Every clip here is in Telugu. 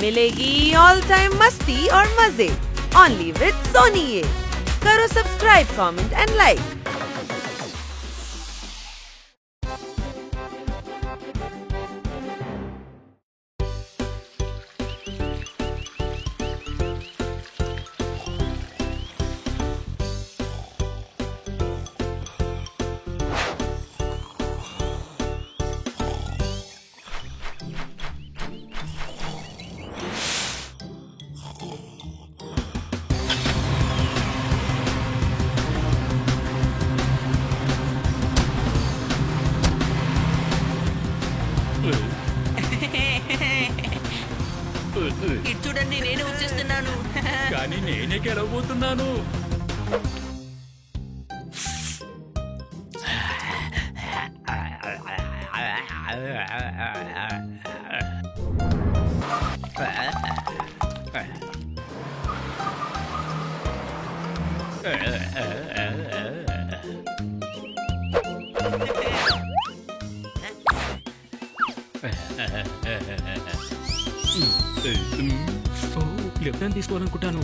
मिलेगी ऑल टाइम मस्ती और मजे ओनली विद सोनी। ये करो सब्सक्राइब, कमेंट एंड लाइक। ఇటు చూడండి, నేనే వచ్చేస్తున్నాను. కానీ నేనే గెలవబోతున్నాను. Left hand తీసుకోవాలనుకుంటాను.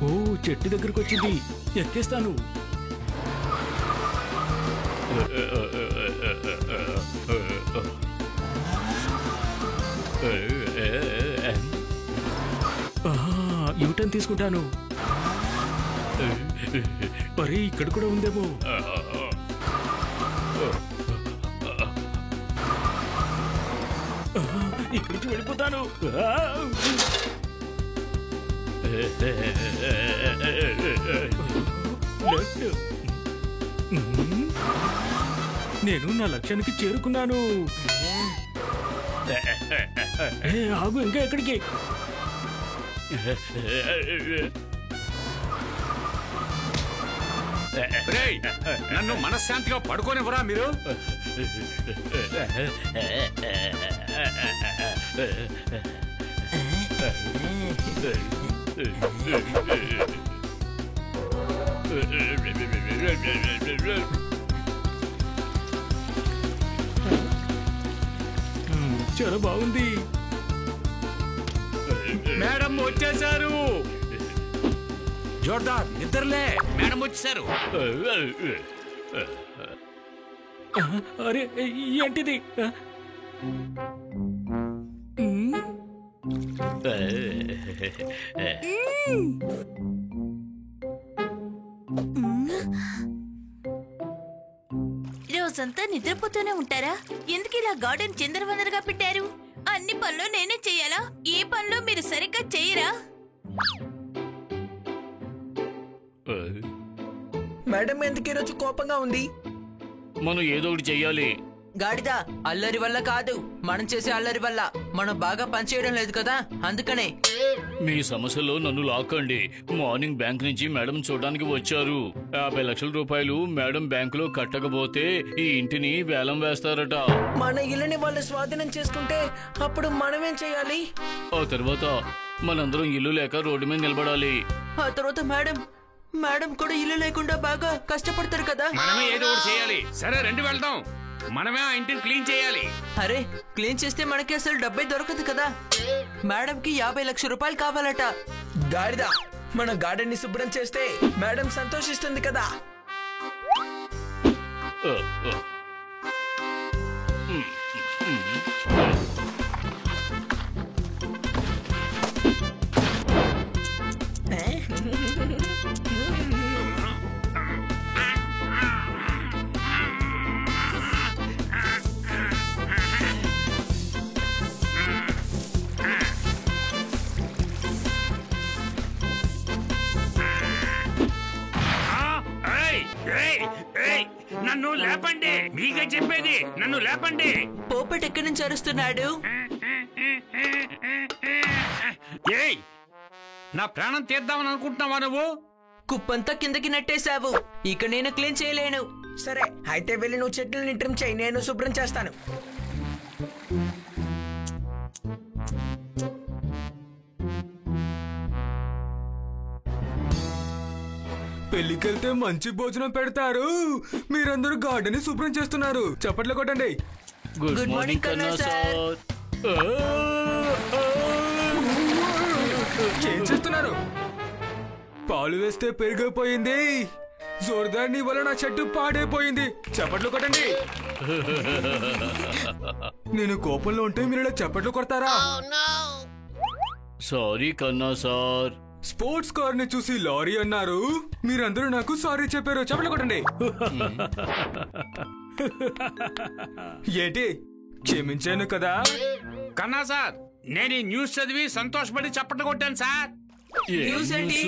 ఓ చెట్టు దగ్గరకు వచ్చింది, ఎక్కేస్తాను. యూటర్న్ తీసుకుంటాను. మరి ఇక్కడ కూడా ఉందేమో. ఇక్కడి నుంచి వెళ్ళిపోతాను. నేను నా లక్ష్యానికి చేరుకున్నాను. ఆగు, ఇంకా ఎక్కడికి? నన్ను మనశ్శాంతిగా పడుకోనివ్వరా మీరు? చాలా బాగుంది. మేడం వచ్చేసారు. జోర్దార్, నిద్రలే, మేడం వచ్చేసారు. అరే ఏంటిది? రోజంతా నిద్రపోతూనే ఉంటారా? ఎందుకు ఇలా గార్డెన్ చిందరవందరగా పెట్టారు? అన్ని పనులు నేనే చెయ్యాలా? ఏ పనులు మీరు సరిగ్గా చెయ్యరా? మేడం ఎందుకు ఈరోజు కోపంగా ఉంది? మనం ఏదో ఒకటి చెయ్యాలి. గాడిద, అల్లరి వల్ల కాదు, మనం చేసే అల్లరి వల్ల. మనం బాగా పనిచేయడం లేదు కదా, అందుకనే. మీ సమస్యలో నన్ను లాక్కండి. మార్నింగ్ బ్యాంక్ నుంచి మేడం చూడడానికి వచ్చారు. 50 లక్షల రూపాయలు మేడం బ్యాంకులో కట్టకపోతే ఈ ఇంటిని వేలం వేస్తారట. మన ఇల్లుని వాళ్ళు స్వాధీనం చేసుకుంటే అప్పుడు మనమేం చేయాలి? ఆ తర్వాత మనందరం ఇల్లు లేక రోడ్డు మీద నిలబడాలి. ఆ తర్వాత మేడం కూడా ఇల్లు లేకుండా బాగా కష్టపడతారు కదా. మనమే ఏదో ఒకటి చేయాలి. సరే, రండి వెళ్దాం. మనమే ఆ ఇంటిని క్లీన్ చేయాలి. అరే, క్లీన్ చేస్తే మనకి అసలు డబ్బే దొరకదు కదా. మేడంకి 50 లక్షల రూపాయలు కావాలట. గాడిద, మన గార్డెన్ ని శుభ్రం చేస్తే మేడం సంతోషిస్తుంది కదా. నన్ను లేపండి, మీకే చెప్పేది. నన్ను లేపండి. పోపట్ ఎక్కడి నుంచి అరుస్తున్నాడు? ఏయ్, నా ప్రాణం తీద్దామని అనుకుంటున్నావా నువ్వు? కుప్పంతా కిందకి నెట్టేశావు. ఇక నేను క్లీన్ చేయలేను. సరే, అయితే వెళ్ళి నువ్వు చెట్లని ట్రిమ్ చేయి, నేను శుభ్రం చేస్తాను. పెళ్లికెళ్తే మంచి భోజనం పెడతారు. మీరందరూ గార్డెన్ శుభ్రం చేస్తున్నారు. చప్పట్లు కొట్టండి. గుడ్ Good morning, మార్నింగ్ కన్నా కన్నా సార్. ఏం చేస్తున్నారు? పాలు వేస్తే పెరిగిపోయింది. జోర్దార్ని వల్ల నా చెట్టు పాడైపోయింది. చప్పట్లు కొట్టండి. నేను కోపంలో ఉంటే మీరు ఇలా చప్పట్లు కొడతారా? సారీ కన్నా సార్. స్పోర్ట్స్ కార్ ని చూసి లారీ అన్నారు, మీరందరూ నాకు సారీ చెప్పారు. చప్పట్లు కొట్టండి. ఏంటి, క్షమించాను కదా? కన్నా సార్, నేను ఈ న్యూస్ చదివి సంతోషపడి చప్పట్లు కొట్టాను సార్. న్యూస్ ఏంటి?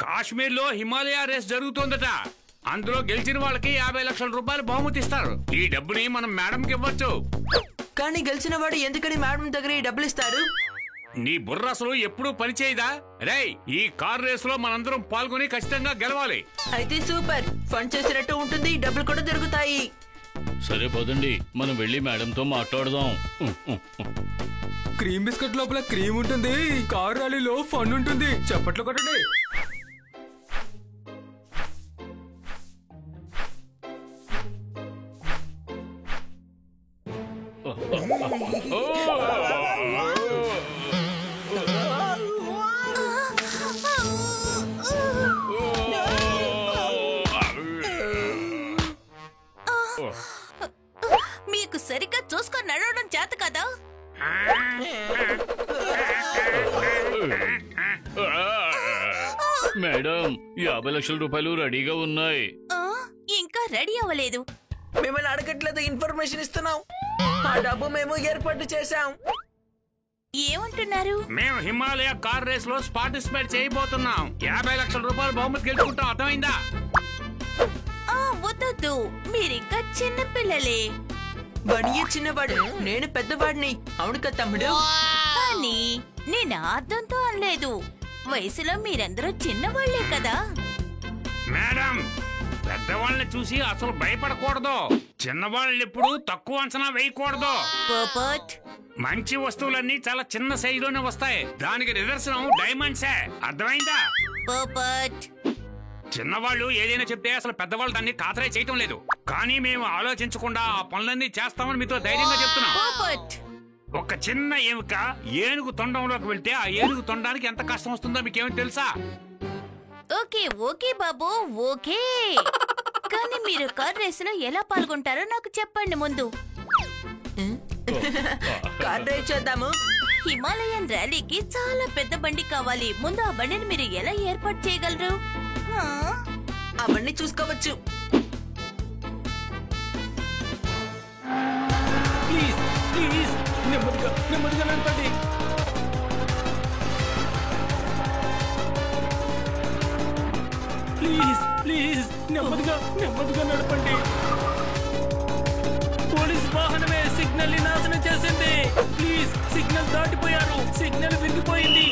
కాశ్మీర్ లో హిమాలయ రేస్ జరుగుతోందట. అందులో గెలిచిన వాళ్ళకి 50 లక్షల రూపాయలు బహుమతి ఇస్తారు. ఈ డబ్బుని మనం మేడంకి ఇవ్వచ్చు. కానీ గెలిచిన వాడు ఎందుకని మేడం దగ్గర ఈ డబ్బులు ఇస్తాడు? నీ బుర్ర అసలు ఎప్పుడూ పనిచేయదా? రేయ్, ఈ కార్ రేస్ లో మనందరం పాల్గొని ఖచ్చితంగా గెలవాలి. అయితే సూపర్, ఫండ్ చేసినట్టు ఉంటుంది, డబ్బులు కూడా దొరుకుతాయి. సరే పదండి, మనం వెళ్ళి మేడంతో మాట్లాడదాం. క్రీమ్ బిస్కెట్ లోపల క్రీమ్ ఉంటుంది, కార్ ర్యాలీలో ఫన్ ఉంటుంది. చప్పట్లు కొట్టండి. మీకు సరిగ్గా చూసుకొని నడవడం చేత కదా? మేడం, 50 లక్షల రూపాయలు రెడీగా ఉన్నాయి. ఆ, ఇంకా రెడీ అవ్వలేదు. మిమ్మల్ని అడగట్లేదు, ఇన్ఫర్మేషన్ ఇస్తున్నాం. ఆ డబ్బు మేము ఏర్పాటు చేశాం. ఏమంటున్నారు? మేము హిమాలయ కార్ రేస్ లో పార్టిసిపేట్ చేయబోతున్నాం. 50 లక్షల రూపాయలు బహుమతి గెలుచుకుంటాం. అర్థమైందా? వద్దు, మీరింకా చిన్న పిల్లలే. బనియే చిన్నవాడు, నేను పెద్దవాడిని. అవును కదా తమ్ముడు? కానీ నేను అర్థంతో అనలేదు. వయసులో మీరందరూ చిన్నవాళ్లే కదా. మేడం, పెద్దవాళ్ళని చూసి అసలు భయపడకూడదు. చిన్నవాళ్ళని ఎప్పుడు తక్కువ అంచనా వేయకూడదు. పోపట్, మంచి వస్తువులన్నీ చాలా చిన్న సైజులోనే వస్తాయి. దానికి నిదర్శనం డైమండ్సే. అర్థమైందా? పోపట్. చిన్నవాళ్ళు ఏదైనా చెప్తే అసలు పెద్దవాళ్ళు దాన్ని ఖాతరే చేయటం లేదు. కానీ మేము ఆలోచించకుండా ఆ పనులన్నీ చేస్తామని మీతో ధైర్యంగా చెప్తున్నాం. పోపట్. ఒక చిన్న ఎముక ఏనుగు తొండంలోకి వెళ్తే ఆ ఏనుగు తొండానికి ఎంత కష్టం వస్తుందో మీకేమో తెలుసా? ఓకే ఓకే బాబు, ఓకే. కానీ మీరు కార్ రేసులో ఎలా పాల్గొంటారో నాకు చెప్పండి ముందు. కార్ డ్రైవ్ చేద్దాము. హిమాలయన్ ర్యాలీకి చాలా పెద్ద బండి కావాలి. ముందు ఆ బండిని మీరు ఎలా ఏర్పాటు చేయగలరు? ఆ? అవన్నీ చూసుకోవచ్చు. ప్లీజ్ ప్లీజ్, నెమ్మదిగా నడపండి. ప్లీజ్ నెమ్మదిగా నడపండి. పోలీస్ వాహనమే సిగ్నల్ ని నాశనం చేసింది. ప్లీజ్, సిగ్నల్ దాటిపోయారు. సిగ్నల్ విరిగిపోయింది.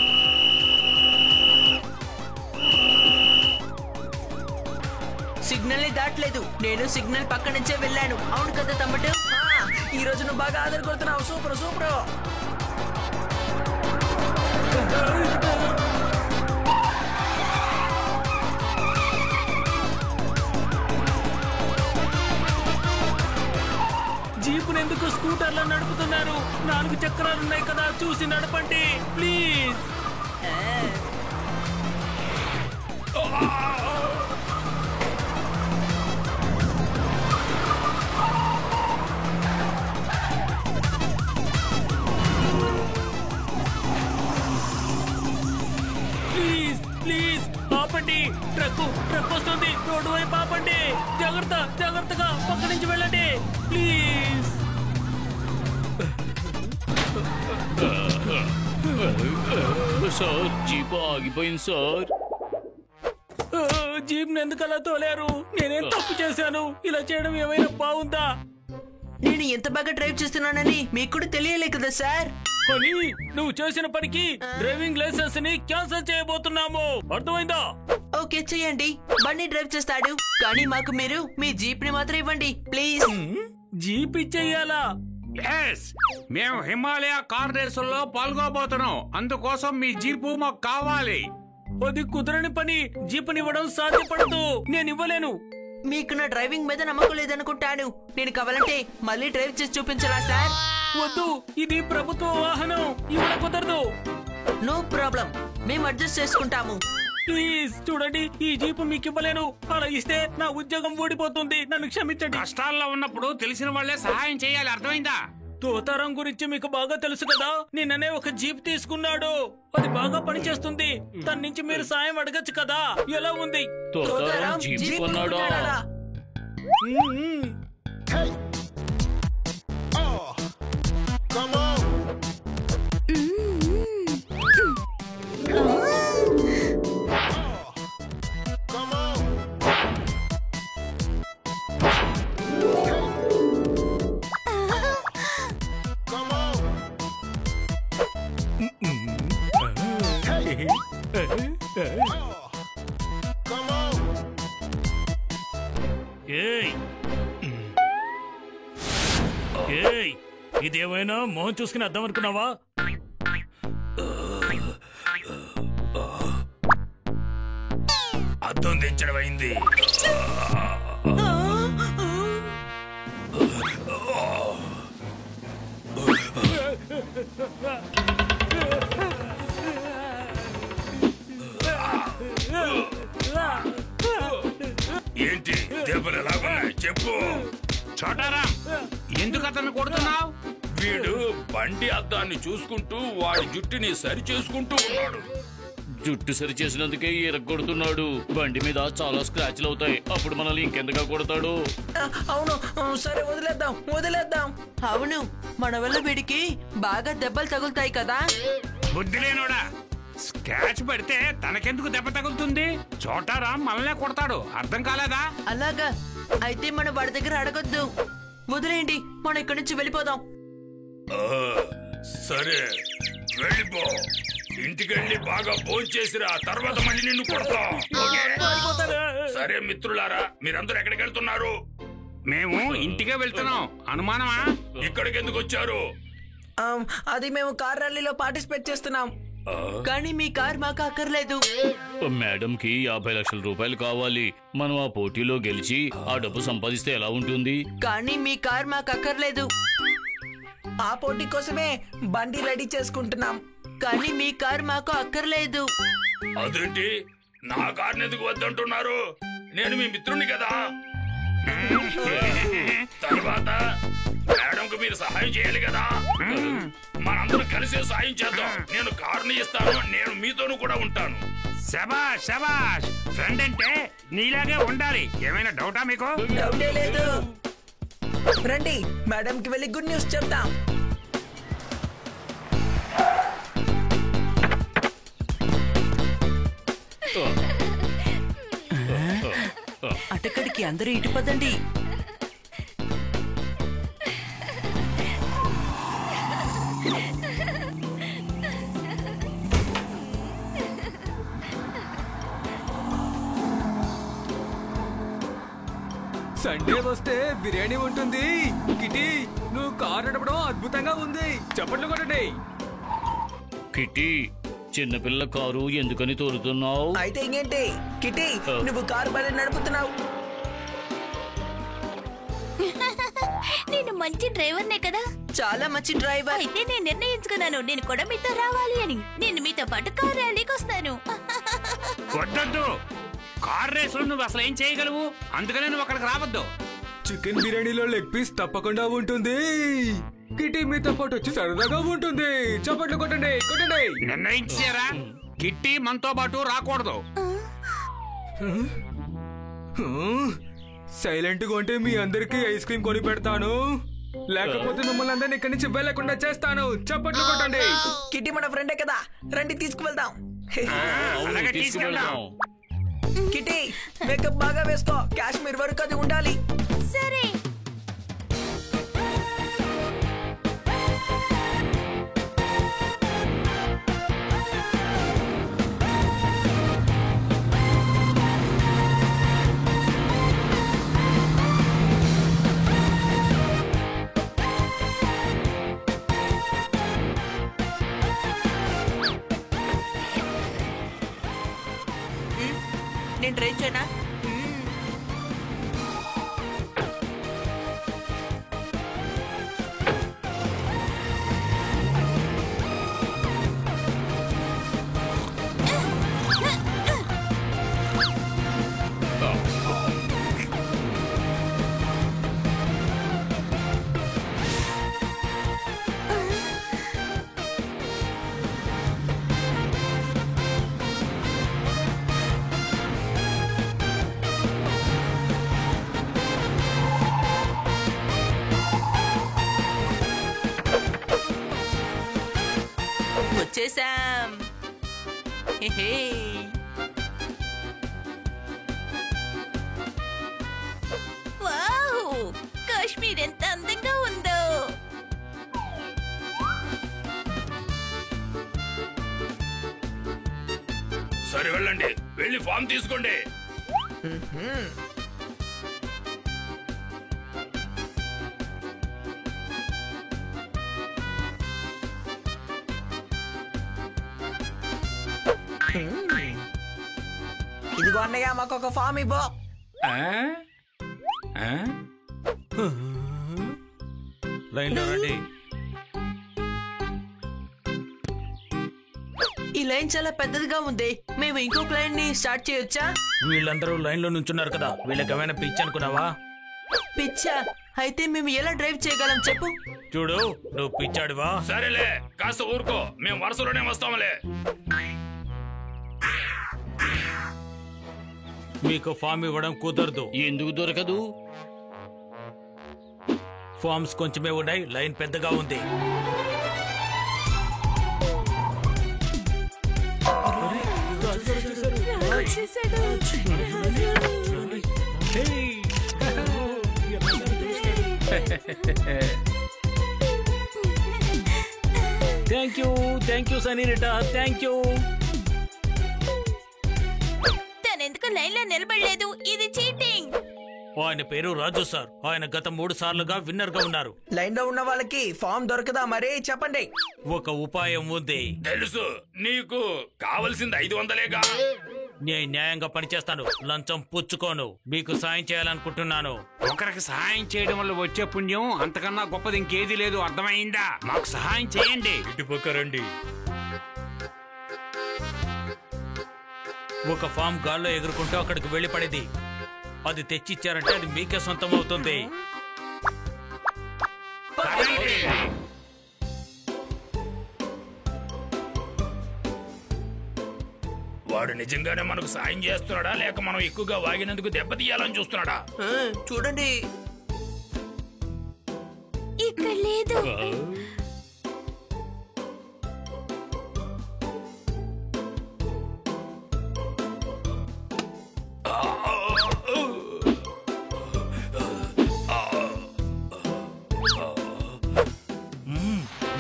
సిగ్నల్ ని దాటలేదు, నేను సిగ్నల్ పక్క నుంచే వెళ్ళాను. అవును కదా తమ్ముడు? ఈ రోజు నువ్వు బాగా ఆదరగొడుతున్నావు. Super super. జీపును ఎందుకు స్కూటర్లో నడుపుతున్నారు? 4 చక్రాలున్నాయి కదా, చూసి నడపండి ప్లీజ్. ప్లీజ్ ఆపండి. ట్రక్ వస్తుంది. రోడ్డు వైపు ఆపండి. జాగ్రత్తగా పక్క నుంచి వెళ్ళండి ప్లీజ్. సార్, జీప్ ఆగిపోయింది సార్. జీప్ ఎందుకు అలా తోలారు? నేనేం తప్పు చేశాను? ఇలా చేయడం ఏమైనా బాగుందా? నేను ఎంత బాగా డ్రైవ్ చేస్తున్నానని మీకు కూడా తెలియలే కదా సార్. అని నువ్వు చేసిన పనికి డ్రైవింగ్ లైసెన్స్ ని క్యాన్సిల్ చేయబోతున్నాము. అర్థమైందా? ఓకే చేయండి. బండి డ్రైవ్ చేస్తాడు, కానీ మాకు మీరు మీ జీప్ ని మాత్రం ఇవ్వండి ప్లీజ్. జీప్ ఇచ్చేయాలా? ఎస్, మేము హిమాలయ కార్ రేసుల్లో పాల్గొబోతున్నాం. అందుకోసం మీ జీపు మాకు కావాలి. అది కుదరని పని. జీపునివ్వడం సాధ్యపడదు. నేను ఇవ్వలేను. మీకు నా డ్రైవింగ్ మీద నమ్మకం లేదనుకుంటాను. నేను కావాలంటే మళ్ళీ డ్రైవ్ చేసి చూపించరా సార్? వద్దు, ఇది ప్రభుత్వ వాహనం, ఇవ్వడం కుదరదు. నో ప్రాబ్లం, మేము అడ్జస్ట్ చేసుకుంటాము. ప్లీజ్ చూడండి, ఈ జీపు మీకు ఇవ్వలేను. అలా ఇస్తే నా ఉద్యోగం ఊడిపోతుంది. నన్ను క్షమించండి. కష్టాల్లో ఉన్నప్పుడు తెలిసిన వాళ్ళే సహాయం చేయాలి, అర్థమైందా? తోతారం గురించి మీకు బాగా తెలుసు కదా. నిన్ననే ఒక జీప్ తీసుకున్నాడు, అది బాగా పనిచేస్తుంది. దాని నుంచి మీరు సాయం అడగచ్చు కదా. ఎలా ఉంది? తోతారం జీప్ కొన్నాడా? ఇదేమైనా మొహం చూసుకుని అర్థం అనుకున్నావా? అర్థం తెచ్చడం అయింది. ఏంటి దెబ్బలు ఎలాగున్నాయి చెప్పు. చోటారాం, ఎందుకు అతన్ని కొడుతున్నావు? వీడు బండి అద్దాన్ని చూసుకుంటూ వాడి జుట్టుని సరి చేసుకుంటూ ఉన్నాడు. జుట్టు సరి చేసినందుకే ఇరగొడుతున్నాడు. బండి మీద చాలా స్క్రాచ్లు అవుతాయి. అప్పుడు మనల్ని ఇంకెంతగా కొడతాడు? అవును, సరే వదిలేద్దాం. అవును, మన వల్ల వీడికి బాగా దెబ్బలు తగులుతాయి కదా. బుద్ధి లేనోడా, స్క్రాచ్ పడితే తనకెందుకు దెబ్బ తగులుతుంది? చోటారాం మనల్నే కొడతాడు, అర్థం కాలేదా? అలాగా అయితే మనం వాడి దగ్గర అడగొద్దు. వదిలేయండి, మనం ఇక్కడి నుంచి వెళ్ళిపోదాం. సరే వెళ్ళిపో. ఇంటికెళ్ళి బాగా భోంచేసిరా, తర్వాత మళ్ళీ నిన్ను కొడతాం. ఓకే? సరే మిత్రులారా, మీరందరూ ఎక్కడికి వెళ్తున్నారు? మేము ఇంటికే వెళ్తున్నాం. అనుమానమా? ఇక్కడికి ఎందుకు వచ్చారు? అది మేము కార్ ర్యాలీలో పార్టిసిపేట్ చేస్తున్నాం. కానీ మీ కార్ మాకు అక్కర్లేదు. మేడం కి 50 లక్షల రూపాయలు కావాలి. మనం ఆ పోటీలో గెలిచి ఆ డబ్బు సంపాదిస్తే ఎలా ఉంటుంది? కానీ మీ కార్ మాకు అక్కర్లేదు. ఆ పోటీ కోసమే బండి రెడీ చేసుకుంటున్నాం. కానీ మీ కార్ మాకు అక్కర్లేదు. అదేంటి, నా కార్ని ఎందుకు వద్దంటున్నారు? నేను మీ మిత్రుని కదా. తర్వాత మేడంకు మీరు సహాయం చేయాలి కదా. మనందరం కలిసే సాయం చేద్దాం. నేను కారుని ఇస్తాను, నేను మీతోను కూడా ఉంటాను. శబాష్ శబాష్, ఫ్రెండ్ అంటే నీలాగే ఉండాలి. ఏమైనా డౌటా మీకు? డౌటే లేదు. రండి, మేడం కి వెళ్ళి గుడ్ న్యూస్ చెప్తాం. అటక్కడికి అందరూ ఇటు పదండి. సండే వస్తే బిర్యానీ ఉంటుంది. కిటీ, నువ్వు కారు నడపడం అద్భుతంగా ఉంది. చప్పట్లు కొట్టండి. కిట్టి, చిన్నపిల్ల కారు ఎందుకని తోలుతున్నావు? అయితే ఇంకేంటి కిటీ, నువ్వు కారు బలి నడుపుతున్నావు. నేను మంచి డ్రైవర్నే కదా. చాలా మంచి డ్రైవర్. అయితే నేను నిర్ణయించుకున్నాను, నేను కూడా మీతో రావాలి అని. నేను మీతో పాటు కార్ ర్యాలీకి వస్తాను. వద్దొద్దు, కార్ రేసులు నువ్వు అసలు ఏం చేయగలవు? అందుకనే నువ్వు అక్కడికి రావద్దు. చికెన్ బిర్యానీలో లెగ్ పీస్ తప్పకుండా ఉంటుంది. కిటీ మీతో పాటు వచ్చి సరదాగా ఉంటుంది. చప్పట్లు కొట్టండి. నిర్ణయించారా? కిట్టి మనతో పాటు రాకూడదు. సైలెంట్ గా ఉంటే మీ అందరికి ఐస్ క్రీమ్ కొని పెడతాను, లేకపోతే మిమ్మల్ని అందరినీ ఇక్కడి నుంచి వెళ్ళకుండా చేస్తాను. చప్పట్లు కొట్టండి. కిటీ మన ఫ్రెండే కదా, రండి తీసుకువెళ్దాం. అలాగే తీసుకెళ్దాం. కిటీ, మేకప్ బాగా వేసుకో. కాశ్మీర్ వరకు అది ఉండాలి. సరే. నేను ట్రై చేయనా? వచ్చేసాం. హే. వావ్! కాశ్మీర్ ఎంత అందంగా ఉందో. సరే వెళ్ళండి, వెళ్ళి ఫామ్ తీసుకోండి. ఇదిగో అన్నయ్య, మాకు ఒక ఫామ్ ఇవ్వు. లైన్లో రండి. ఈ లైన్ చాలా పెద్దదిగా ఉంది. మేము ఇంకొక లైన్ ని స్టార్ట్ చేయొచ్చా? వీళ్ళందరూ లైన్లో నుంచున్నారు కదా, వీళ్ళకి ఏమైనా పిచ్చి అనుకున్నావా? పిచ్చా? అయితే మేము ఎలా డ్రైవ్ చేయగలం చెప్పు. చూడు, నువ్వు పిచ్చాడువా? సరేలే, కాస్త ఊరుకో, మేము వరుసలోనే వస్తాంలే. మీకు ఫామ్ ఇవ్వడం కుదరదు. ఎందుకు దొరకదు? ఫామ్స్ కొంచెమే ఉన్నాయి, లైన్ పెద్దగా ఉంది. Thank you senorita, thank you. తనెందుకు లైన్ లో నిలబడలేదు? ఇది చీటింగ్. ఆయన పేరు రాజు సార్. ఆయన గత 3 సార్లుగా విన్నర్ గా ఉన్నారు. లైన్ లో ఉన్న వాళ్ళకి ఫామ్ దొరకదా మరి? చెప్పండి. ఒక ఉపాయం ఉంది. తెలుసు, నీకు కావలసింది 500లేగా. నేను న్యాయంగా పనిచేస్తాను, లంచం పుచ్చుకోను. మీకు సాయం చేయాలనుకుంటున్నాను. ఒకరికి సహాయం చేయడం వల్ల వచ్చే పుణ్యం అంతకన్నా గొప్పది ఇంకేది లేదు. అర్థమైందా? మాకు సహాయం చేయండి. ఇటుపక్క రండి. ఒక ఫామ్ గాల్లో ఎగురుకుంటూ అక్కడికి వెళ్లి పడేది. అది తెచ్చిచ్చారంటే అది మీకే సొంతం అవుతుంది. వాడు నిజంగానే మనకు సాయం చేస్తున్నాడా, లేక మనం ఎక్కువగా వాగినందుకు దెబ్బతీయాలని చూస్తున్నాడా? చూడండి, ఇక్కడ లేదు.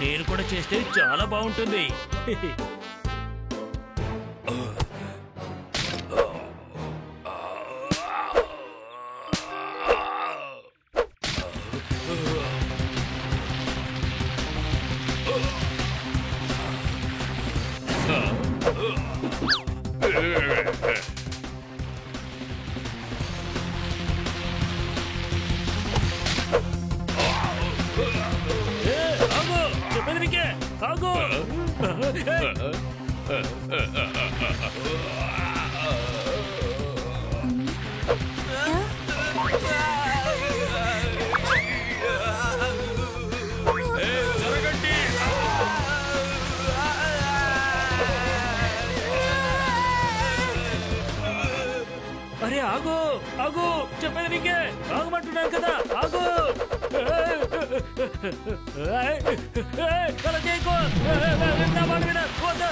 నేను కూడా చేస్తే చాలా బాగుంటుంది. అరే ఆగు ఆగు, చెప్పేది నీకే, ఆగమంటున్నాను కదా, ఆగు. అలా చేయకు, నా మాట విన, వద్దు.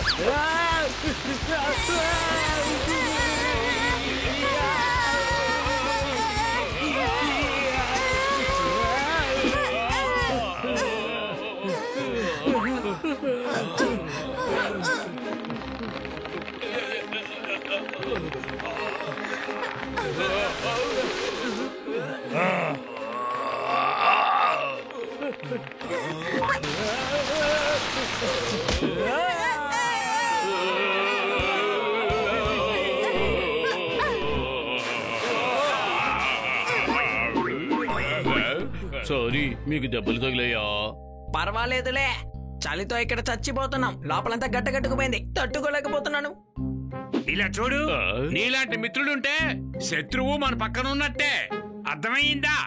సారీ, మీకు దెబ్బలు తగిలాయా? పర్వాలేదులే, చలితో ఇక్కడ చచ్చిపోతున్నాం. లోపలంతా గట్టగట్టుకుపోయింది, తట్టుకోలేకపోతున్నాను. ఇలా చూడు, నీలాంటి మిత్రుడుంటే శత్రువు మన పక్కన ఉన్నట్టే. అర్థమైందా?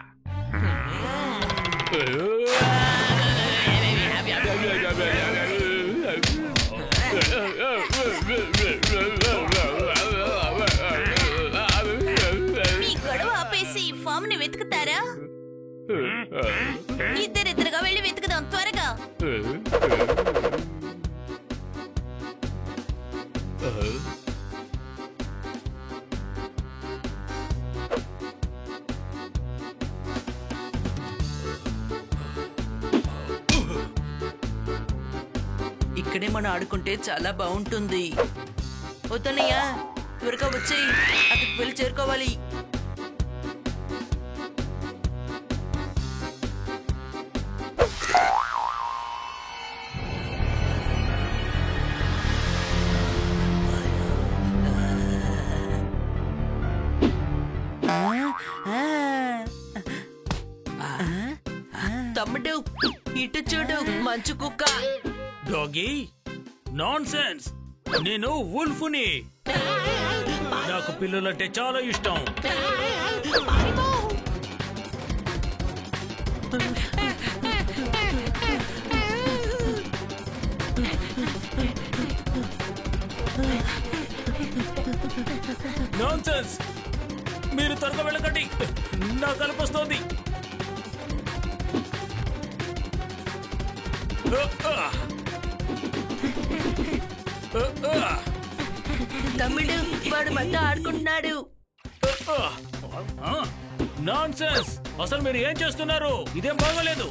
మీ గొడవ ఆపేసి ఫామ్ ని వెతుకుతారా? ఇద్దరిద్దరుగా వెళ్ళి వెతుకుదాం త్వరగా. ఇక్కడే మనం ఆడుకుంటే చాలా బాగుంటుంది. వద్దనయ్యా, త్వరగా వచ్చేయి, అక్కడికి వెళ్ళి చేరుకోవాలి. తమ్ముడు, ఇటు చూడు, మంచు కుక్క. Doggy, non sense. నేను వుల్ఫ్ని. నాకు పిల్లలంటే చాలా ఇష్టం. Non sense. మీరు త్వరగా వెళ్ళకండి, నా కలుపు వస్తోంది. తమ్ముడు, వాడు మధ్య ఆడుకుంటున్నాడు. Nonsense. అసలు మీరు ఏం చేస్తున్నారు? ఇదేం బాగోలేదు.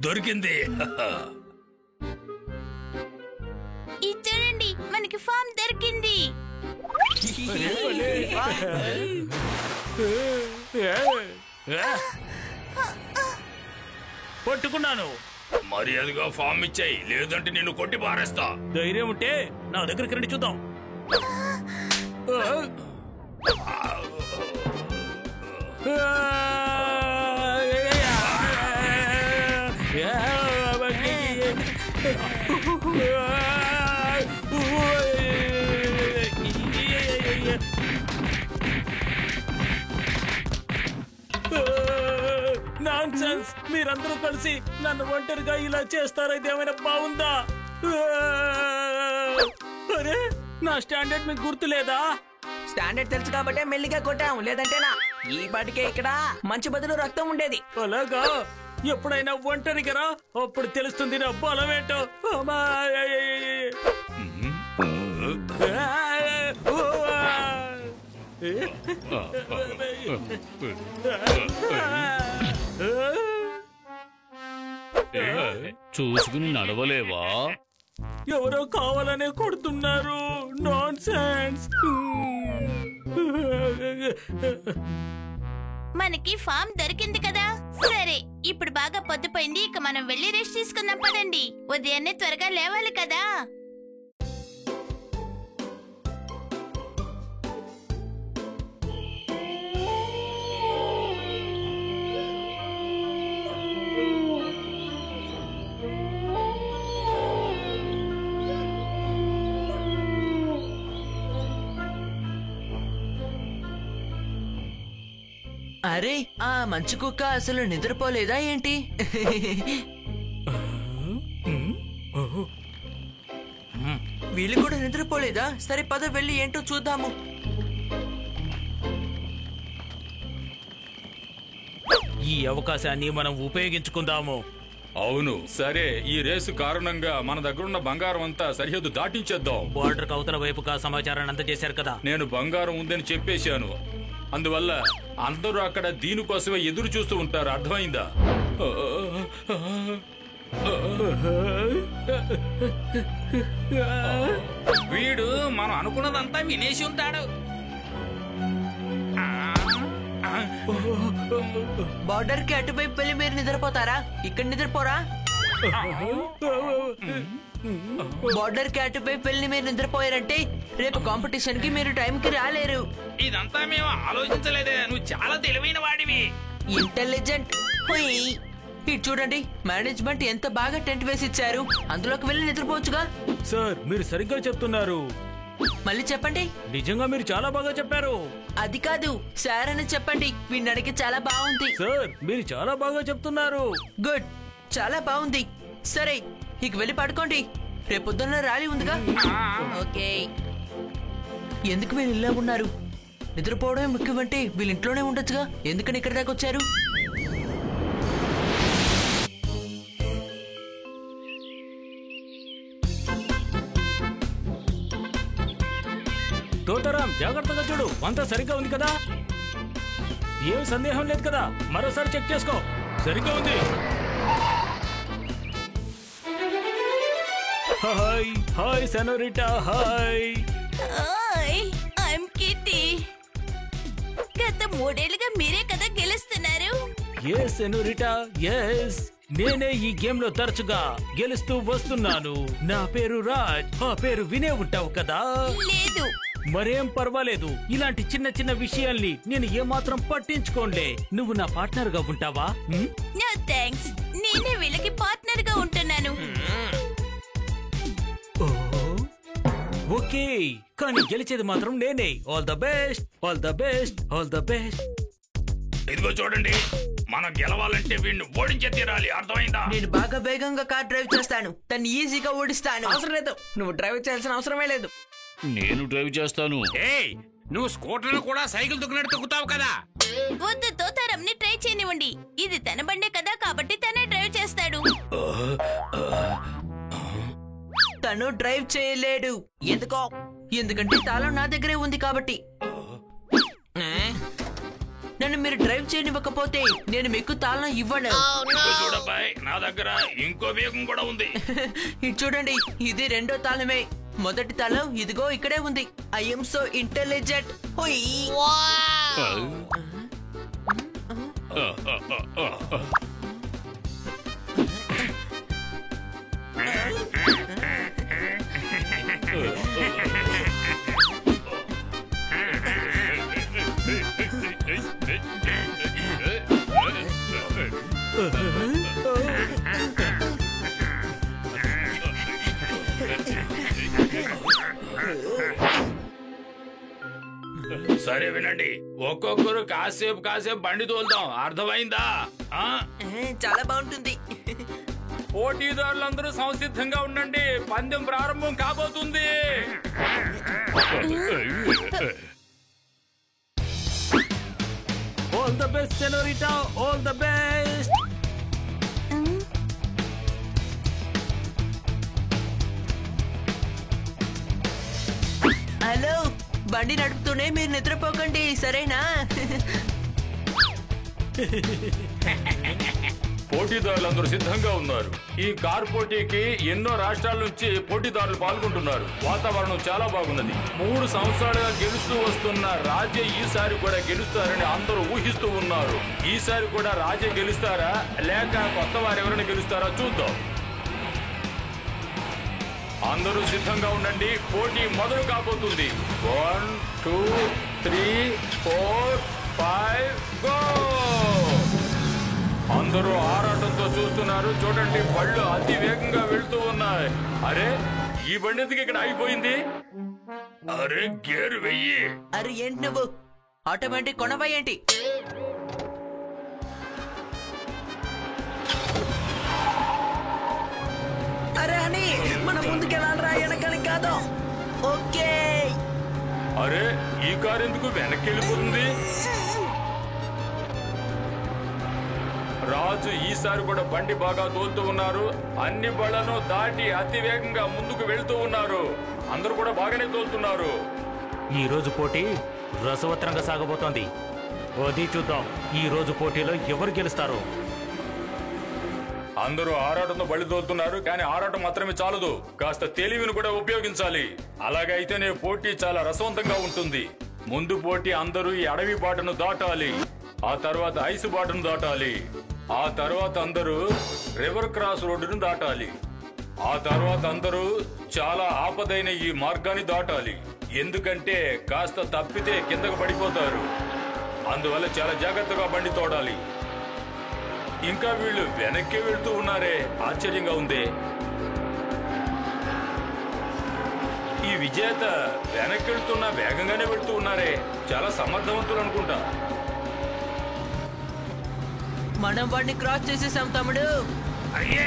దొరికింది. చూడండి, మనకి ఫామ్ దొరికింది. పట్టుకున్నాను. మర్యాదగా ఫామ్ ఇచ్చాయి, లేదంటే నిన్ను కొట్టి పారేస్తా. ధైర్యం ఉంటే నా దగ్గరికి రండి, చూద్దాం. నాన్సెన్స్. మీరందరూ కలిసి నన్ను ఒంటరిగా ఇలా చేస్తారా? ఇదేమైనా బాగుందా? అరే, నా స్టాండర్డ్ మీకు గుర్తులేదా? స్టాండర్డ్ తెలుసు కాబట్టే మెల్లిగా కొట్టాం, లేదంటేనా ఈ పాటికే ఇక్కడ మంచి బదులు రక్తం ఉండేది. అలాగా? ఎప్పుడైనా ఒంటరిగా రా, అప్పుడు తెలుస్తుంది నా బలమేంటో. చూసుకుని నడవలేవా? ఎవరో కావాలనే కొడుతున్నారు. Non sense. మనకి ఫామ్ దొరికింది కదా. సరే, ఇప్పుడు బాగా పొద్దుపోయింది, ఇక మనం వెళ్ళి రెస్ట్ తీసుకుందాం పదండి. ఉదయాన్నే త్వరగా లేవాలి కదా. అరే, ఆ మంచు కుక్క అసలు నిద్రపోలేదా ఏంటి? వీళ్ళు కూడా నిద్రపోలేదా? సరే పద, వెళ్ళి ఏంటో చూద్దాము. ఈ అవకాశాన్ని మనం ఉపయోగించుకుందాము. అవును, సరే. ఈ రేసు కారణంగా మన దగ్గరున్న బంగారం అంతా సరిహద్దు దాటించేద్దాం. బార్డర్ అవతల వైపుగా సమాచారాన్ని అందజేశారు కదా. నేను బంగారం ఉందని చెప్పేశాను. అందువల్ల అందరూ అక్కడ దీనికోసమే ఎదురు చూస్తూ ఉంటారు. అర్థమైందా? వీడు మనం అనుకున్నదంతా వినేసి ఉంటాడు. బార్డర్ కి అటువైపు వెళ్ళి మీరు నిద్రపోతారా? ఇక్కడ నిద్రపోరా? బార్డర్ కి అటువైపు వెళ్ళి మీరు నిద్రపోయారంటే రేపు కాంపిటీషన్ కి మీరు టైం కి రాలేరు. ఇదంతా మేము ఆలోచించలేదే. నువ్వు చాలా తెలివైన వాడివి. ఇంటెలిజెంట్. ఇటు చూడండి, మేనేజ్మెంట్ ఎంత బాగా టెంట్ వేసి ఇచ్చారు. అందులోకి వెళ్ళి నిద్రపోవచ్చుగా. సార్, మీరు సరిగ్గా చెప్తున్నారు. మళ్ళీ చెప్పండి. నిజంగా మీరు చాలా బాగా చెప్పారు. అది కాదు, సార్ అని చెప్పండి. వినడానికి చాలా బాగుంది. సార్, మీరు చాలా బాగా చెప్తున్నారు. గుడ్, చాలా బాగుంది. సరే, ఇక వెళ్ళి పడుకోండి. రేపొద్దున్న ర్యాలీ ఉందిగా. ఓకే. ఎందుకు మీరు ఇలా ఉన్నారు? నిద్రపోవడమే ముఖ్యమంటే వీళ్ళ ఇంట్లోనే ఉండొచ్చుగా, ఎందుకని ఇక్కడి దాకా వచ్చారు? తోటరాం జాగ్రత్తగా చూడు, అంతా సరిగ్గా ఉంది కదా? ఏం సందేహం లేదు కదా? మరోసారి చెక్ చేసుకో. సరిగ్గా ఉంది. Hi hi senorita, hi. I'm Kitty. గత 3 ఏళ్లుగా మీరే కదా గెలుస్తున్నారు. Yes senorita, yes. నేనే ఈ గేమ్ లో తరచుగా గెలుస్తూ వస్తున్నాను. నా పేరు రాజ్. ఆ పేరు వినే ఉంటావు కదా? లేదు. మరేం పర్వాలేదు. ఇలాంటి చిన్న చిన్న విషయాల్ని నేను ఏమాత్రం పట్టించుకోండి. నువ్వు నా పార్ట్నర్ గా ఉంటావా? No thanks. నేనే వీళ్ళకి పార్ట్నర్ గా ఉంటున్నాను. ఓకే, కానీ గెలిచేది మాత్రం నేనే. All the best, all the best, all the best. ఇదిగో చూడండి, మనం గెలవాలంటే వీడిని ఓడించే తీరాలి, అర్థమైందా? నేను బాగా వేగంగా కార్ డ్రైవ్ చేస్తాను, తను ఈజీగా ఓడిస్తాను. అవసరం లేదు, నువ్వు డ్రైవ్ చేయాల్సిన అవసరమే లేదు. నేను డ్రైవ్ చేస్తాను. ఏయ్, నువ్వు స్కూటర్ కూడా సైకిల్ తొక్కినట్టు తొక్కుతావు కదా? వద్దు, తోతారంని ట్రై చేయనివ్వండి. ఇది తన బండే కదా, కాబట్టి తనే డ్రైవ్ చేస్తాడు. తను డ్రైవ్ చేయలేడు. ఎందుకో? ఎందుకంటే తాళం నా దగ్గరే ఉంది కాబట్టి. నన్ను మీరు డ్రైవ్ చేయనివ్వకపోతే నేను మీకు తాళం ఇవ్వను. చూడబ్బాయ్, నా దగ్గర ఇంకో వేగం కూడా ఉంది. ఇది చూడండి, ఇది రెండో తాళమే. మొదటి తాళం ఇదిగో ఇక్కడే ఉంది. I'm so intelligent. సరే వినండి, ఒక్కొక్కరు కాసేపు బండి తోలుదాం, అర్థమైందా? చాలా బాగుంటుంది. పోటీదారులందరూ సంసిద్ధంగా ఉండండి, పందెం ప్రారంభం కాబోతుంది. All the best senorita, all the best. Hello, బండి నడుపుతూనే మీరు నిద్రపోకండి, సరేనా? పోటీదారులందరూ సిద్ధంగా ఉన్నారు. ఈ కార్ పోటీకి ఎన్నో రాష్ట్రాల నుంచి పోటీదారులు పాల్గొంటున్నారు. వాతావరణం చాలా బాగున్నది. 3 సంవత్సరాలుగా గెలుస్తూ వస్తున్న రాజే ఈసారి కూడా గెలుస్తారని అందరూ ఊహిస్తూ ఉన్నారు. ఈసారి కూడా రాజే గెలుస్తారా లేక కొత్త వారు ఎవరైనా గెలుస్తారా చూద్దాం. అందరూ సిద్ధంగా ఉండండి, పోటీ మొదలు కాబోతుంది. 1 2 3 4 5 గో! అందరూ ఆరాటంతో చూస్తున్నారు. చూడండి, బళ్ళు అతి వేగంగా వెళ్తూ ఉన్నాయి. అరే, ఈ బండి ఎందుకు ఇక్కడ ఆగిపోయింది? అరే, గేరు వెయ్యి. అరే ఏంటి నువ్వు ఆటోమేటిక్ కొనవా ఏంటి? అరే అని మన ముందుకెళ్ళాలరా, వెనకాలి కాదు. ఓకే. అరే, ఈ కారు ఎందుకు వెనక్కి వెళ్ళిపోతుంది? రాజు ఈసారి కూడా బండి బాగా తోలుతూ ఉన్నారు. అన్ని బళ్లను దాటి అతి వేగంగా ముందుకు వెళ్తూ ఉన్నారు. అందరూ కూడా బాగానే తోలుతున్నారు. ఈ రోజు పోటీ రసవత్తరంగా సాగబోతోంది. అది చూద్దాం, ఈ రోజు పోటీలో ఎవరు గెలుస్తారు. అందరూ ఆరాటంతో బళ్ళు తోలుతున్నారు, కానీ ఆరాటం మాత్రమే చాలదు, కాస్త తెలివిని కూడా ఉపయోగించాలి. అలాగైతేనే పోటీ చాలా రసవంతంగా ఉంటుంది. ముందు పోటీ అందరూ ఈ అడవి బాటను దాటాలి, ఆ తర్వాత ఐసు బాటను దాటాలి, ఆ తర్వాత అందరూ రివర్ క్రాస్ రోడ్డును దాటాలి, ఆ తర్వాత అందరూ చాలా ఆపదైన ఈ మార్గాన్ని దాటాలి. ఎందుకంటే కాస్త తప్పితే కిందకు పడిపోతారు. అందువల్ల చాలా జాగ్రత్తగా బండి తోడాలి. ఇంకా వీళ్ళు వెనక్కి వెళ్తూ ఉన్నారే, ఆశ్చర్యంగా ఉంది. ఈ విజేత వెనక్కి వెళ్తున్నా వేగంగానే వెళ్తూ ఉన్నారే, చాలా సమర్థవంతులు అనుకుంటా. మనం వాడిని క్రాస్ చేసేసాం తమ్ముడు. అయ్యే,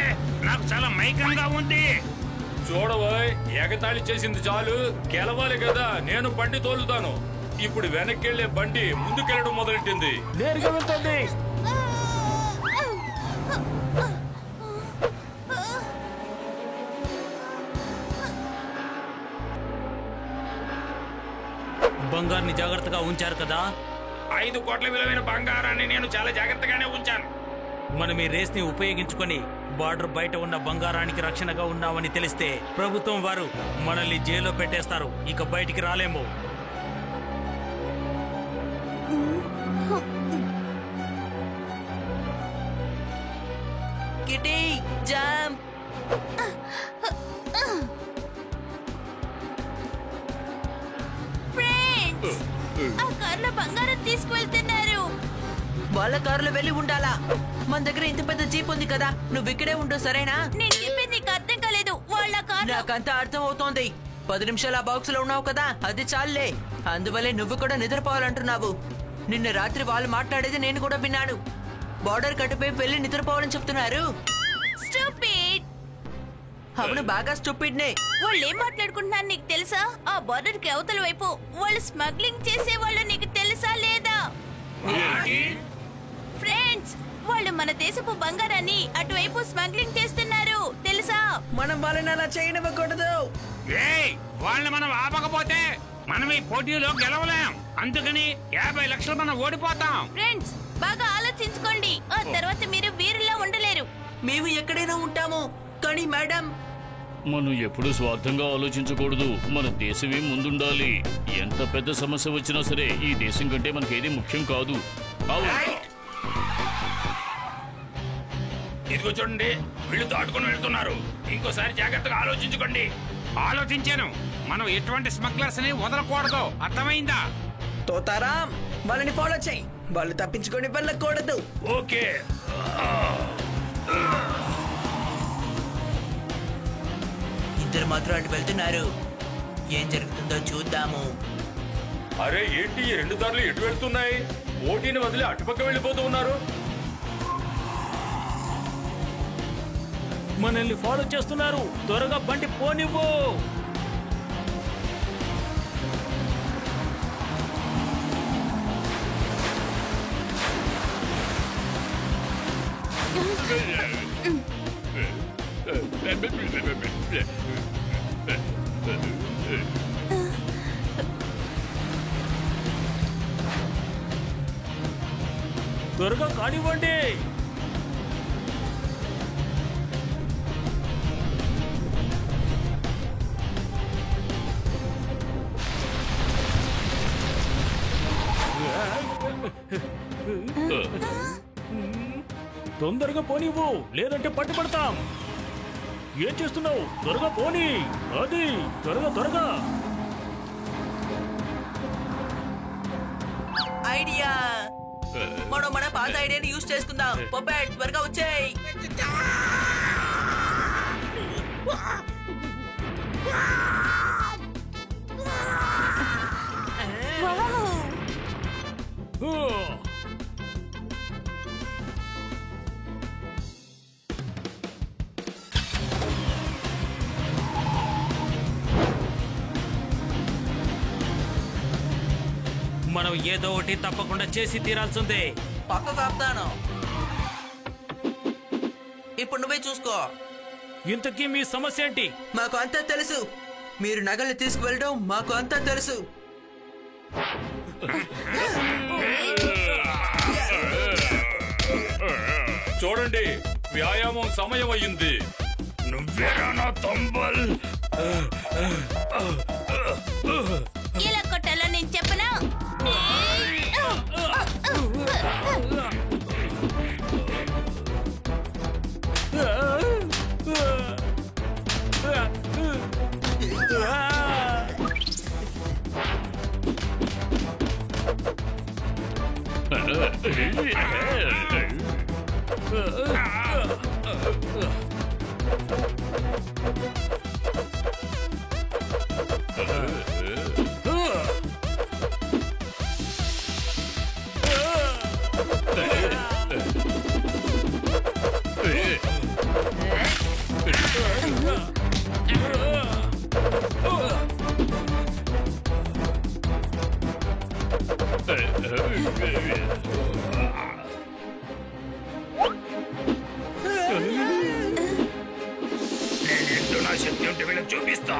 నాకు చాలా మైకంగా ఉంది. చూడబోయ్, ఎగతాళి చేసింది చాలు, గెలవాలి కదా, నేను బండి తోలుతాను. ఇప్పుడు వెనక్కి వెళ్లే బండి ముందుకెళ్ళడం మొదలెట్టింది. నేరుగా వెళ్తుంది. బంగారుని జాగ్రత్తగా ఉంచారు కదా. 5 కోట్ల విలువైన బంగారాన్ని నేను చాలా జాగ్రత్తగానే ఉంచాను. మనం ఈ రేస్ ని ఉపయోగించుకొని బార్డర్ బయట ఉన్న బంగారానికి రక్షణగా ఉన్నామని తెలిస్తే ప్రభుత్వం వారు మనల్ని జైల్లో పెట్టేస్తారు. ఇక బయటికి రాలేము. Kitty jump. ఫ్రెండ్స్, ఆ కార్లో బంగారం తీసుకువెళ్తున్నారు. వాళ్ళ కారులో వెళ్ళి ఉండాలా? మన దగ్గర ఇంత పెద్ద జీప్ ఉంది కదా, నువ్వు ఇక్కడే ఉండు సరేనా? నేను చెప్పింది నీకు అర్థం కాలేదు. వాళ్ళ కార్లో నాకంతా అర్థం అవుతోంది. 10 నిమిషాలు ఆ బాక్స్ లో ఉన్నావు కదా, అది చాలే. అందువల్లే నువ్వు కూడా నిద్రపోవాలంటున్నావు. నిన్న రాత్రి వాళ్ళు మాట్లాడేది నేను కూడా విన్నాను. బార్డర్ కట్టుపై వెళ్ళి నిద్రపోవాలని చెప్తున్నారు. స్టూపిడ్. అవును, బాగా స్టూపిడ్ నే. వాళ్ళు ఏం మాట్లాడుకుంటున్నారు నీకు తెలుసా? ఆ బార్డర్ కి అవతల వైపు వాళ్ళు స్మగ్లింగ్ చేసే వాళ్ళు నీకు తెలుసా లేదా? ఫ్రెండ్స్, వాళ్ళు మన దేశపు బంగారాన్ని అటువైపు స్మగ్లింగ్ చేస్తున్నారు తెలుసా? మనం వాళ్ళని అలా చేయనివ్వకూడదు. వాళ్ళని మనం ఆపకపోతే మనం ఈ పోటీలో గెలవలేం. అందుకని 50 లక్షలు మనం ఓడిపోతాం. ఫ్రెండ్స్, బాగా ఆలోచించుకోండి. ఆ తర్వాత మీరు వీరులా ఉండలేరు. మేము ఎక్కడైనా ఉంటాము, కానీ మేడం మనం ఎప్పుడు స్వార్థంగా ఆలోచించకూడదు. మన దేశమే ముందుండాలి. ఎంత పెద్ద సమస్య వచ్చినా సరే ఈ దేశం కంటే మనకేది ముఖ్యం కాదు. ఇదిగో చూడండి, వీళ్ళు దాటుకుని వెళ్తున్నారు. ఇంకోసారి జాగ్రత్తగా ఆలోచించుకోండి. ఆలోచించాను. మనం ఎటువంటి స్మగ్లర్స్ ని వదలకూడదు. అర్థమైందా? తోతారాం, వాళ్ళని ఫాలో చేయి. వాళ్ళు తప్పించుకొని వెళ్ళకూడదు. ఓకే. ఇద్దరు మాత్రం అటు వెళ్తున్నారు. ఏం జరుగుతుందో చూద్దాము. అరే ఏంటి ఈ 2 దారులు ఎటు వెళ్తున్నాయి? పోటీని వదిలి అటుపక్క వెళ్ళిపోతూ ఉన్నారు. మనల్ని ఫాలో చేస్తున్నారు. త్వరగా బండి పోనివ్వు. త్వరగా కానివ్వండి. తొందరగా పోనివ్వు, లేదంటే పట్టుబడతాం. ఏం చేస్తున్నావు? త్వరగా పోనీ. అది త్వరగా త్వరగా. ఐడియా. మనం మన పాత ఐడియాని యూజ్ చేసుకుందాం. పొపెట్, త్వరగా వచ్చేయ్. మనం ఏదో ఒకటి తప్పకుండా చేసి తీరాల్సిందే. పక్క కాపుతాను. ఇప్పుడు నువ్వే చూసుకో. ఇంతకీ మీ సమస్య ఏంటి? మాకు అంతా తెలుసు. మీరు నగలు తీసుకువెళ్ళడం మాకు అంతా తెలుసు. చూడండి, వ్యాయామం సమయం అయ్యింది. నువ్వేరా నా తంబల్? ఇలా కొట్టాలో నేను చెప్పనా? నేనేంటో నా శక్తి ఉంటే వీళ్ళకి చూపిస్తా.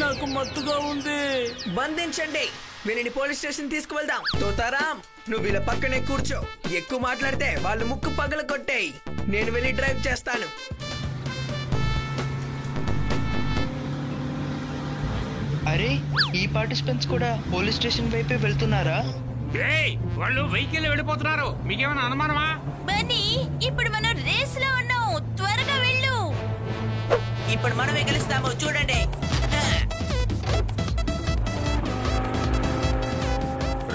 నాకు మత్తుగా ఉంది. బంధించండి, వీళ్ళని పోలీస్ స్టేషన్ తీసుకువెళ్దాం. తోతారాం, నువ్వు వీళ్ళ పక్కనే కూర్చో. ఎక్కువ మాట్లాడితే వాళ్ళు ముక్కు పగల కొట్టేయి. నేను వెళ్ళి డ్రైవ్ చేస్తాను. అరే, ఈ పార్టిసిపెంట్స్ కూడా పోలీస్ స్టేషన్ వైపే వెళ్తున్నారా? ఏయ్, వాళ్ళు వెహికల్ వెళ్ళిపోతున్నారు. మీకేమైనా అనుమానమా? బన్నీ, ఇప్పుడు మనం రేస్ లో ఉన్నాం. త్వరగా వెళ్ళు. ఇప్పుడు మనమే గెలుస్తాము, చూడండి.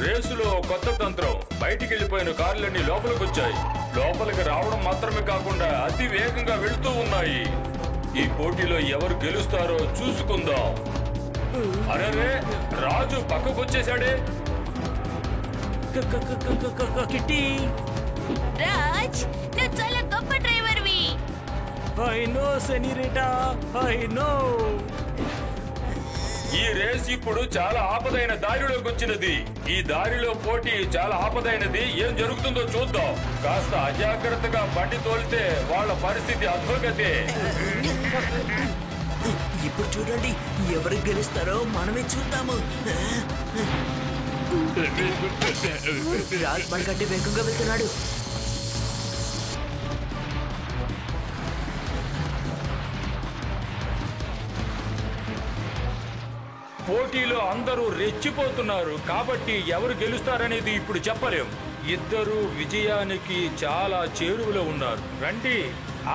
రేసులో కొత్త తంత్రం. బయటికి వెళ్ళిపోయిన కార్లన్నీ లోపలికి వచ్చాయి. లోపలికి రావడం మాత్రమే కాకుండా అతి వేగంగా వెళుతూ ఉన్నాయి. ఈ పోటీలో ఎవరు గెలుస్తారో చూసుకుందాం. అరే, రాజు పక్కకు వచ్చేసాడే. కిట్టి, రాజ్, నువ్వు చాలా గొప్ప డ్రైవర్వి. I know senorita, I know. ఈ రేస్ ఇప్పుడు చాలా ఆపదైన దారిలోకి వచ్చినది. ఈ దారిలో పోటీ చాలా ఆపదైనది. ఏం జరుగుతుందో చూద్దాం. కాస్త అజాగ్రత్తగా బండి తోలితే వాళ్ళ పరిస్థితి అధ్వగతే. ఇప్పుడు చూడండి, ఎవరు గెలుస్తారో మనమే చూద్దాము. రాజ్ మన కంటే వేగంగా వెళ్తున్నాడు. పోటీలో అందరూ రెచ్చిపోతున్నారు కాబట్టి ఎవరు గెలుస్తారనేది ఇప్పుడు చెప్పలేం. ఇద్దరు విజయానికి చాలా చేరువలో ఉన్నారు. రండి,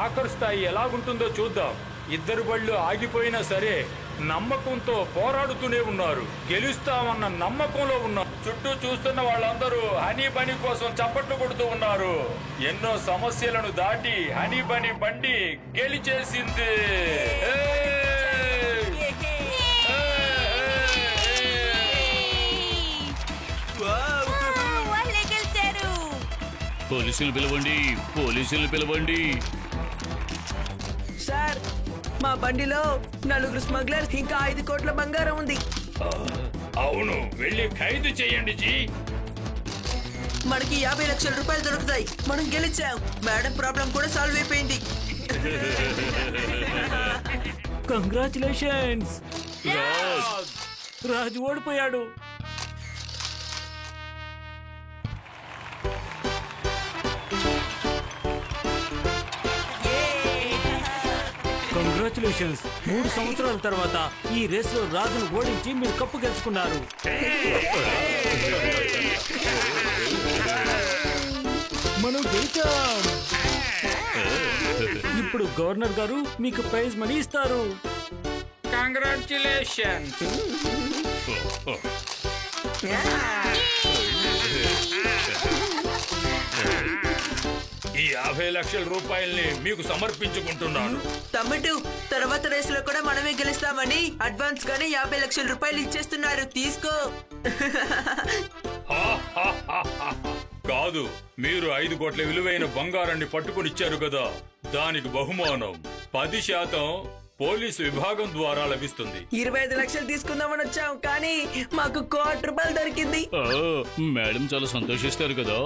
ఆఖరి స్థాయి ఎలాగుంటుందో చూద్దాం. ఇద్దరు బళ్ళు ఆగిపోయినా సరే నమ్మకంతో పోరాడుతూనే ఉన్నారు. గెలుస్తామన్న నమ్మకంలో ఉన్నారు. చుట్టూ చూస్తున్న వాళ్ళందరూ హనీ బనీ కోసం చప్పట్లు కొడుతూ ఉన్నారు. ఎన్నో సమస్యలను దాటి హనీ బనీ బండి గెలిచేసింది. వాళ్ళే గెలిచారు. పోలీసులు పిలవండి, పోలీసులు పిలవండి. సార్, మా బండిలో 4 స్మగ్లర్స్ ఇంకా 5 కోట్ల బంగారం ఉంది. అవును, వెళ్ళి ఖైదు చేయండి జీ. మనకి 50 లక్షల రూపాయలు దొరుకుతాయి. మనం గెలిచాం. మేడం ప్రాబ్లం కూడా సాల్వ్ అయిపోయింది. కంగ్రాచులేషన్స్. రాజు ఓడిపోయాడు. కంగ్రాచులేషన్స్. 3 సంవత్సరాల తర్వాత ఈ రేస్ లో రాజును ఓడించి మీరు కప్పు గెలుచుకున్నారు. మనం గెలిచాం. ఇప్పుడు గవర్నర్ గారు మీకు ప్రైజ్ మనీ ఇస్తారు. కంగ్రాచులేషన్స్. ఈ 50 లక్షల రూపాయల్ని మీకు సమర్పించుకుంటున్నాను. తమ్ముడు, తర్వాత రేసులో కూడా మనమే గెలుస్తామని అడ్వాన్స్ గానే 50 లక్షల రూపాయలు ఇచ్చేస్తున్నారు. తీసుకో. కాదు, మీరు 5 కోట్ల విలువైన బంగారాన్ని పట్టుకుని ఇచ్చారు కదా, దానికి బహుమానం 10% పోలీసు విభాగం ద్వారా లభిస్తుంది. 25 లక్షలు తీసుకుందామని వచ్చాం, కానీ మాకు 1 కోటి రూపాయలు దొరికింది. మేడం చాలా సంతోషిస్తారు కదా.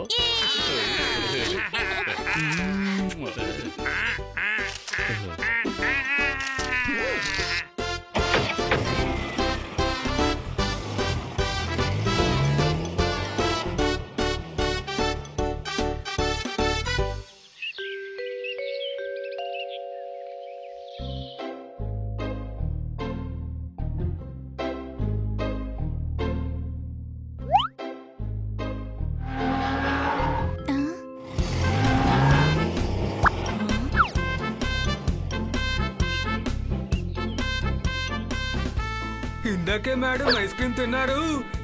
ఇందాకే మేడం ఐస్ క్రీమ్ తిన్నారు,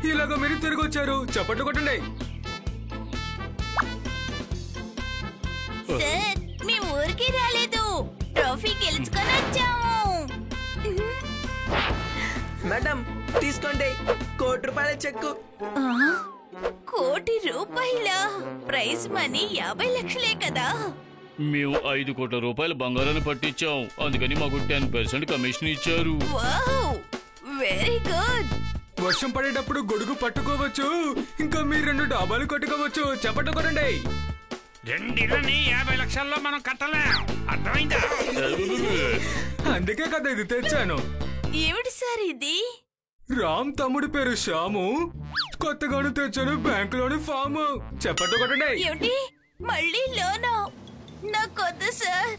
ఇలాగ మీరు తిరిగి వచ్చారు. చప్పట్లు కొట్టండి. సార్ మేము ఊరికి రాలేదు, ట్రోఫీ గెలుచుకొని వచ్చాము. మేడం తీసుకోండి, ₹1,00,00,000 చెక్కు. ₹1,00,00,000 ప్రైజ్ మనీ 50 లక్షలే కదా. మేము 5 కోట్ల రూపాయల బంగారాన్ని పట్టించాం, అందుకని మాకు 10% కమిషన్ ఇచ్చారు. Wow, very good. వర్షం పడేటప్పుడు గొడుగు పట్టుకోవచ్చు, ఇంకా మీరు 2 డాబాలు కట్టుకోవచ్చు. చప్పట్లు కొట్టండి. 2 ఇళ్ళని 50 లక్షల్లో మనం కట్టలేం, అర్థమైందా? అందుకే కదా ఇది తెచ్చాను. ఏమిటి సార్ ఇది? రామ్ తమ్ముడి పేరు శ్యాము, కొత్తగాను తెచ్చాను బ్యాంకులోని ఫాము. చప్పట్లు కొట్టండి. ఏమిటి మళ్ళీ లోనా? నాకు వద్దు సార్.